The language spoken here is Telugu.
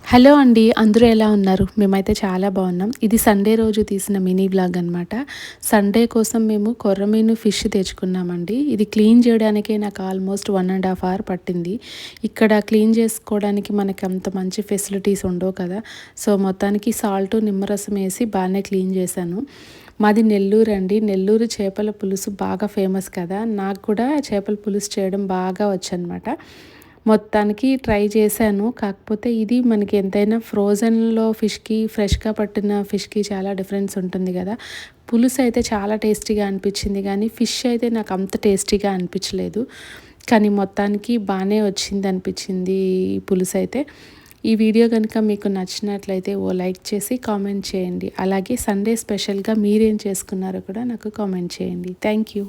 హలో అండి. అందరూ ఎలా ఉన్నారు? మేమైతే చాలా బాగున్నాం. ఇది సండే రోజు తీసిన మినీ వ్లాగ్ అనమాట. సండే కోసం మేము కొర్రమీను ఫిష్ తెచ్చుకున్నామండి. ఇది క్లీన్ చేయడానికే నాకు ఆల్మోస్ట్ 1.5 అవర్ పట్టింది. ఇక్కడ క్లీన్ చేసుకోవడానికి మనకి అంత మంచి ఫెసిలిటీస్ ఉండవు కదా. సో మొత్తానికి సాల్ట్ నిమ్మరసం వేసి బాగానే క్లీన్ చేశాను. మాది నెల్లూరు అండి. నెల్లూరు చేపల పులుసు బాగా ఫేమస్ కదా. నాకు కూడా చేపల పులుసు చేయడం బాగా వచ్చనమాట. మొత్తానికి ట్రై చేశాను. కాకపోతే ఇది మనకి ఎంతైనా ఫ్రోజన్‌లో ఫిష్‌కి, ఫ్రెష్‌గా పట్టిన ఫిష్‌కి చాలా డిఫరెన్స్ ఉంటుంది కదా. పులుసు అయితే చాలా టేస్టీగా అనిపించింది కానీ ఫిష్ అయితే నాకు అంత టేస్టీగా అనిపించలేదు. కానీ మొత్తానికి బాగానే వచ్చింది అనిపించింది ఈ పులుసు అయితే. ఈ వీడియో కనుక మీకు నచ్చినట్లయితే ఓ లైక్ చేసి కామెంట్ చేయండి. అలాగే సండే స్పెషల్‌గా మీరేం చేసుకున్నారో కూడా నాకు కామెంట్ చేయండి. Thank you.